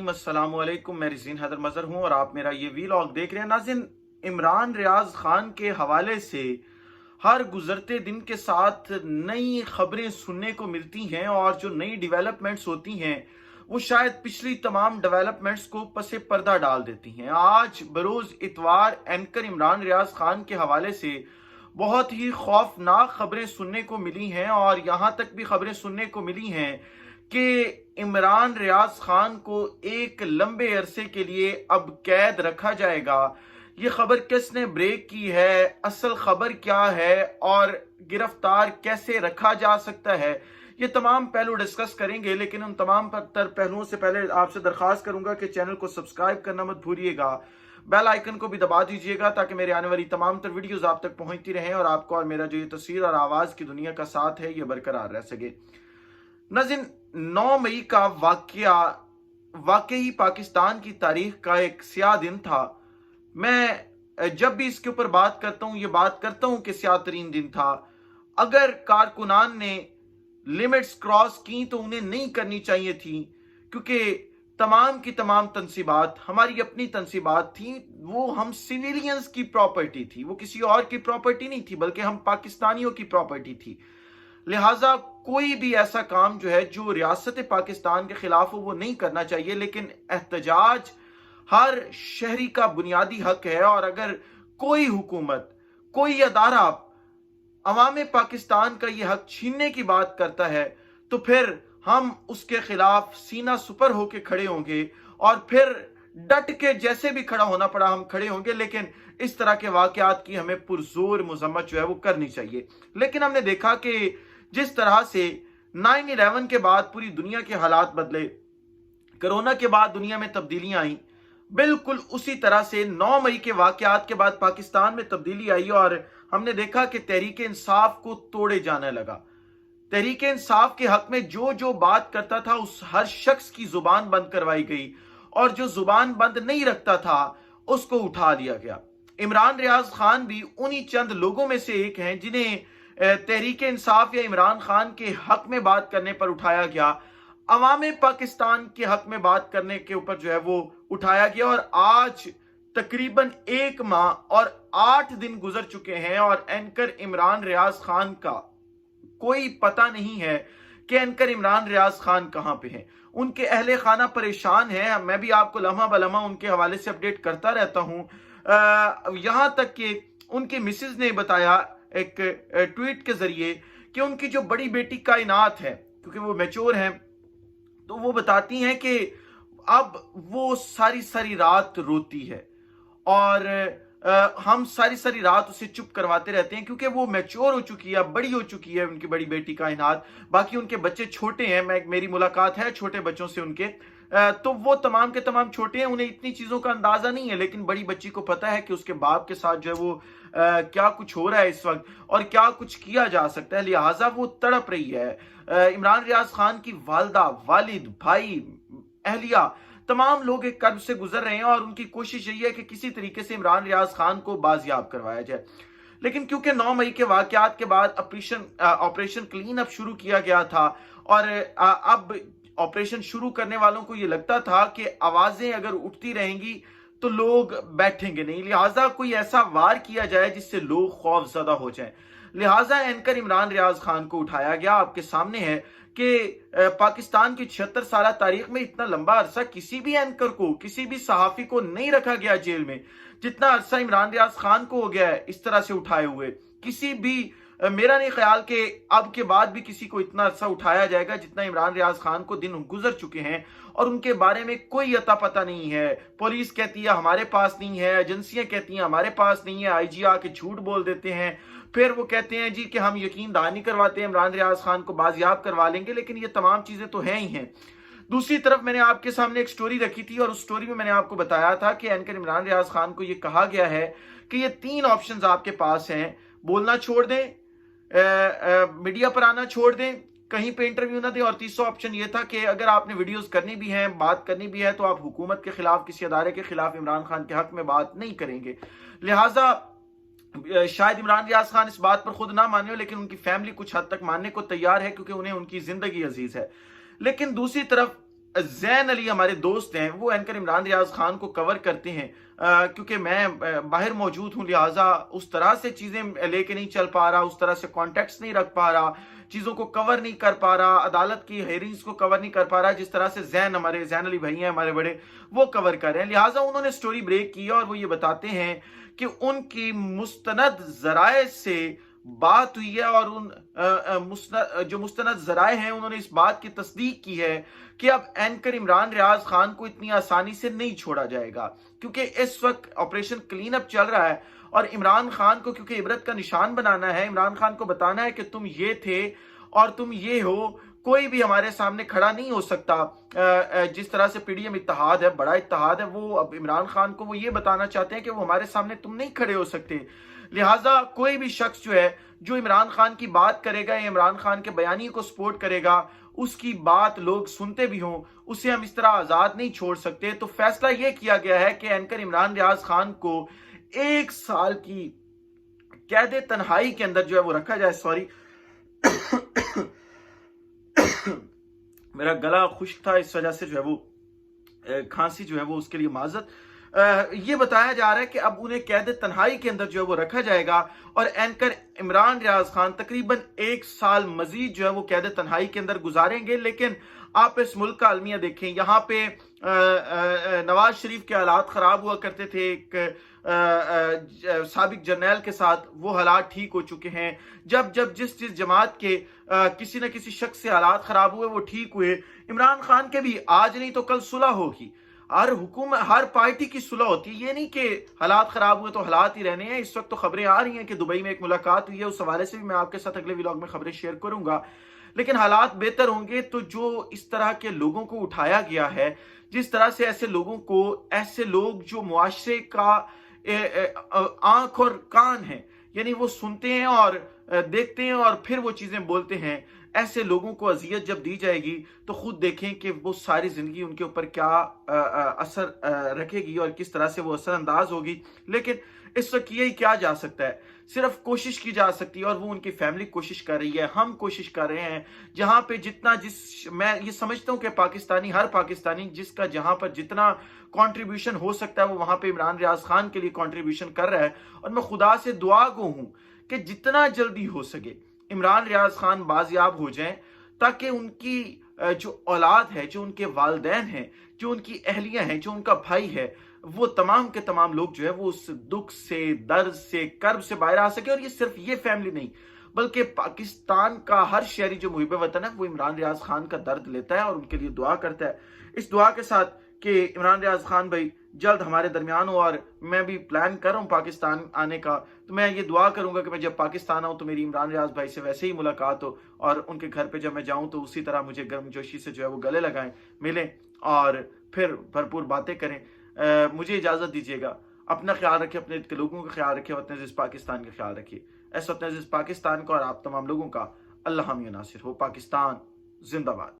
रहीम अस्सलाम वालेकुम। मैं रिज़ीन हैदर मज़हर हूँ और आप मेरा ये वीलॉग देख रहे हैं। नाज़रीन, इमरान रियाज खान के हवाले से हर गुजरते दिन के साथ नई खबरें सुनने को मिलती हैं और जो नई डेवलपमेंट्स होती हैं वो शायद पिछली तमाम डेवलपमेंट्स को पसे पर्दा डाल देती हैं। आज बरोज़ इतवार एंकर इमरान रियाज खान के हवाले से बहुत ही खौफनाक खबरें सुनने को मिली हैं और यहाँ तक भी खबरें सुनने को मिली हैं कि इमरान रियाज खान को एक लंबे अरसे के लिए अब कैद रखा जाएगा। ये खबर किसने ब्रेक की है, असल खबर क्या है और गिरफ्तार कैसे रखा जा सकता है, ये तमाम पहलू डिस्कस करेंगे। लेकिन उन तमाम पहलुओं से पहले आपसे दरख्वास्त करूंगा कि चैनल को सब्सक्राइब करना मत भूलिएगा, बेल आइकन को भी दबा दीजिएगा ताकि मेरे आने वाली तमाम तर वीडियोस आप तक पहुंचती रहें और आपको और मेरा जो ये तस्वीर और आवाज की दुनिया का साथ है ये बरकरार रह सके। नाज़रीन, 9 मई का वाकई पाकिस्तान की तारीख का एक स्याह दिन था। मैं जब भी इसके ऊपर बात करता हूं ये बात करता हूं कि स्याह तरीन दिन था। अगर कारकुनान ने लिमिट्स क्रॉस की तो उन्हें नहीं करनी चाहिए थी, क्योंकि तमाम की तमाम तंसीबात हमारी अपनी तंसीबात थी। वो हम सिविलियंस की प्रॉपर्टी थी, वो किसी और की प्रॉपर्टी नहीं थी, बल्कि हम पाकिस्तानियों की प्रॉपर्टी थी। लिहाजा कोई भी ऐसा काम जो है जो रियासत पाकिस्तान के खिलाफ हो वो नहीं करना चाहिए। लेकिन एहतजाज हर शहरी का बुनियादी हक है और अगर कोई हुकूमत, कोई अदारा अवाम पाकिस्तान का ये हक छीनने की बात करता है तो फिर हम उसके खिलाफ सीना सुपर होके खड़े होंगे और फिर डट के जैसे भी खड़ा होना पड़ा हम खड़े होंगे। लेकिन इस तरह के वाकयात की हमें पुरजोर मजम्मत जो है वो करनी चाहिए। लेकिन हमने देखा कि जिस तरह से 9/11 के बाद पूरी दुनिया के हालात बदले, कोरोना के बाद दुनिया में तब्दीलियां आई, बिल्कुल उसी तरह से 9 मई के वाकयात के बाद पाकिस्तान में तब्दीली आई और हमने देखा कि तहरीक इंसाफ को तोड़े जाने लगा। तहरीक इंसाफ के हक में जो जो बात करता था उस हर शख्स की जुबान बंद करवाई गई और जो जुबान बंद नहीं रखता था उसको उठा दिया गया। इमरान रियाज खान भी उन्हीं चंद लोगों में से एक हैं जिन्हें तहरीक इंसाफ या इमरान खान के हक में बात करने पर उठाया गया, अवाम पाकिस्तान के हक में बात करने के ऊपर जो है वो उठाया गया। और आज तकरीबन 1 माह और 8 दिन गुजर चुके हैं और एंकर इमरान रियाज खान का कोई पता नहीं है कि एंकर इमरान रियाज खान कहां पे हैं। उनके अहले खाना परेशान है। मैं भी आपको लम्हा बलम्हा उनके हवाले से अपडेट करता रहता हूं। यहां तक कि उनकी मिसेज ने बताया एक ट्वीट के जरिए कि उनकी जो बड़ी बेटी कायनात है, क्योंकि वो मैच्योर हैं, तो वो बताती हैं कि अब वो सारी सारी रात रोती है और हम सारी सारी रात उसे चुप करवाते रहते हैं, क्योंकि वो मैच्योर हो चुकी है, बड़ी हो चुकी है उनकी बड़ी बेटी कायनात। बाकी उनके बच्चे छोटे हैं, मेरी मुलाकात है छोटे बच्चों से उनके, तो वो तमाम के तमाम छोटे हैं, उन्हें इतनी चीजों का अंदाजा नहीं है। लेकिन बड़ी बच्ची को पता है कि उसके बाप के साथ जो है वो क्या कुछ हो रहा है इस वक्त और क्या कुछ किया जा सकता है। लिहाजा वो तड़प रही है। इमरान रियाज खान की वालदा, वालिद, भाई, अहलिया, तमाम लोग एक कर्ब से गुजर रहे हैं और उनकी कोशिश यही है कि किसी तरीके से इमरान रियाज खान को बाजियाब करवाया जाए। लेकिन क्योंकि 9 मई के वाकयात के बाद ऑपरेशन क्लीन अप शुरू किया गया था और अब ऑपरेशन शुरू करने वालों को यह लगता था कि आवाजें अगर उठती रहेंगी तो लोग बैठेंगे नहीं, लिहाजा कोई ऐसा वार किया जाए जिससे लोग खौफजदा हो जाएं। लिहाजा एंकर इमरान रियाज खान को उठाया गया। आपके सामने है कि पाकिस्तान की 76 साल तारीख में इतना लंबा अरसा किसी भी एंकर को, किसी भी सहाफी को नहीं रखा गया जेल में जितना अरसा इमरान रियाज खान को हो गया है इस तरह से उठाए हुए। किसी भी, मेरा नहीं ख्याल कि अब के बाद भी किसी को इतना अरसा उठाया जाएगा जितना इमरान रियाज खान को दिन गुजर चुके हैं और उनके बारे में कोई अता पता नहीं है। पुलिस कहती है हमारे पास नहीं है, एजेंसियां कहती हैं हमारे पास नहीं है, आईजी आके झूठ बोल देते हैं, फिर वो कहते हैं जी कि हम यकीन दहानी करवाते हैं, इमरान रियाज खान को बाजियाब करवा लेंगे। लेकिन ये तमाम चीजें तो हैं ही हैं। दूसरी तरफ मैंने आपके सामने एक स्टोरी रखी थी और उस स्टोरी में मैंने आपको बताया था कि एंकर इमरान रियाज खान को यह कहा गया है कि ये 3 ऑप्शंस आपके पास हैं, बोलना छोड़ दें, मीडिया पर आना छोड़ दें, कहीं पे इंटरव्यू ना दें, और तीसरा ऑप्शन ये था कि अगर आपने वीडियोस करनी भी हैं, बात करनी भी है, तो आप हुकूमत के खिलाफ, किसी अदारे के खिलाफ इमरान खान के हक में बात नहीं करेंगे। लिहाजा शायद इमरान रियाज खान इस बात पर खुद ना माने, लेकिन उनकी फैमिली कुछ हद तक मानने को तैयार है क्योंकि उन्हें उनकी जिंदगी अजीज है। लेकिन दूसरी तरफ زین علی ہمارے دوست ہیں، وہ اینکر عمران ریاض خان کو کور کرتے ہیں، کیونکہ میں باہر موجود ہوں، لہٰذا اس طرح سے چیزیں لے کے نہیں چل پا رہا، اس طرح سے کانٹیکٹس نہیں رکھ پا رہا، چیزوں کو کور نہیں کر پا رہا، عدالت کی ہیئرنگز کو کور نہیں کر پا رہا، جس طرح سے ہمارے زین علی بھائی ہیں ہمارے بڑے، وہ کور کر رہے ہیں۔ لہٰذا انہوں نے سٹوری بریک کی اور وہ یہ بتاتے ہیں کہ ان کی مستند ذرائع سے بات ہوئی ہے، اور جو مستند ذرائع ہیں انہوں نے اس بات کی تصدیق کی ہے کہ اب اینکر عمران ریاض خان کو اتنی آسانی سے نہیں چھوڑا جائے گا، کیونکہ اس وقت آپریشن کلین اپ چل رہا ہے، اور عمران خان کو کیونکہ عبرت کا نشان بنانا ہے، عمران خان کو بتانا ہے کہ تم یہ تھے اور تم یہ ہو، کوئی بھی ہمارے سامنے کھڑا نہیں ہو سکتا۔ جس طرح سے پی ڈی ایم اتحاد ہے، بڑا اتحاد ہے، وہ اب عمران خان کو وہ یہ بتانا چاہتے ہیں کہ وہ ہمارے سامنے تم نہیں کھڑے ہو سکتے۔ لہٰذا کوئی بھی شخص جو عمران خان کی بات کرے گا یا عمران خان کے بیانیے کو سپورٹ کرے گا، اس کی بات لوگ سنتے بھی ہوں، اسے ہم اس طرح آزاد نہیں چھوڑ سکتے۔ تو فیصلہ یہ کیا گیا ہے کہ اینکر عمران ریاض خان کو 1 سال کی قید تنہائی کے اندر وہ رکھا جائے۔ سوری میرا گلا خشک تھا، اس وجہ سے وہ کھانسی وہ اس کے لیے معذرت۔ یہ بتایا جا رہا ہے کہ اب انہیں قید تنہائی کے اندر وہ رکھا جائے گا، اور اینکر عمران ریاض خان تقریباً 1 سال مزید وہ قید تنہائی کے اندر گزاریں گے۔ لیکن آپ اس ملک کا المیہ دیکھیں، یہاں پہ نواز شریف کے حالات خراب ہوا کرتے تھے، ایک سابق جرنیل کے ساتھ، وہ حالات ٹھیک ہو چکے ہیں۔ جب جس جماعت کے کسی نہ کسی شخص سے حالات خراب ہوئے وہ ٹھیک ہوئے، عمران خان کے بھی آج نہیں تو کل صلح ہوگی۔ ہر پارٹی کی صلح ہوتی ہے، یہ نہیں کہ حالات خراب ہوئے تو حالات ہی رہنے ہیں۔ اس وقت تو خبریں آ رہی ہیں کہ دبئی میں ایک ملاقات ہوئی ہے، اس حوالے سے بھی میں آپ کے ساتھ اگلے ولاگ میں خبریں شیئر کروں گا۔ لیکن حالات بہتر ہوں گے تو جو اس طرح کے لوگوں کو اٹھایا گیا ہے، جس طرح سے ایسے لوگ جو معاشرے کا آنکھ اور کان ہیں، یعنی وہ سنتے ہیں اور دیکھتے ہیں اور پھر وہ چیزیں بولتے ہیں، ایسے لوگوں کو اذیت جب دی جائے گی تو خود دیکھیں کہ وہ ساری زندگی ان کے اوپر کیا اثر رکھے گی اور کس طرح سے وہ اثر انداز ہوگی۔ لیکن اس وقت یہی کیا جا سکتا ہے، صرف کوشش کی جا سکتی ہے، اور وہ ان کی فیملی کوشش کر رہی ہے، ہم کوشش کر رہے ہیں، جہاں پہ میں یہ سمجھتا ہوں کہ ہر پاکستانی جہاں پر جتنا کنٹریبیوشن ہو سکتا ہے وہ وہاں پہ عمران ریاض خان کے لیے کنٹریبیوشن کر رہا ہے۔ اور میں خدا سے دعا گو ہوں کہ جتنا جلدی ہو سکے عمران ریاض خان بازیاب ہو جائیں، تاکہ ان کی جو اولاد ہے، جو ان کے والدین ہیں، جو ان کی اہلیہ ہیں، جو ان کا بھائی ہے، وہ تمام کے تمام لوگ وہ اس دکھ سے، درد سے، کرب سے باہر آ سکے۔ اور یہ صرف یہ فیملی نہیں بلکہ پاکستان کا ہر شہری جو محب وطن ہے وہ عمران ریاض خان کا درد لیتا ہے اور ان کے لیے دعا کرتا ہے، اس دعا کے ساتھ کہ عمران ریاض خان بھائی جلد ہمارے درمیان ہو۔ اور میں بھی پلان کر رہا ہوں پاکستان آنے کا، تو میں یہ دعا کروں گا کہ میں جب پاکستان آؤں تو میری عمران ریاض بھائی سے ویسے ہی ملاقات ہو، اور ان کے گھر پہ جب میں جاؤں تو اسی طرح مجھے گرم جوشی سے وہ گلے لگائیں، ملیں اور پھر بھرپور باتیں کریں۔ مجھے اجازت دیجیے گا، اپنا خیال رکھیں، اپنے لوگوں کا خیال رکھیں، وطن عزیز پاکستان کا خیال رکھیے۔ ایسا وطن عزیز پاکستان کو اور آپ تمام لوگوں کا اللہ حامی و ناصر ہو۔ پاکستان زندہ باد۔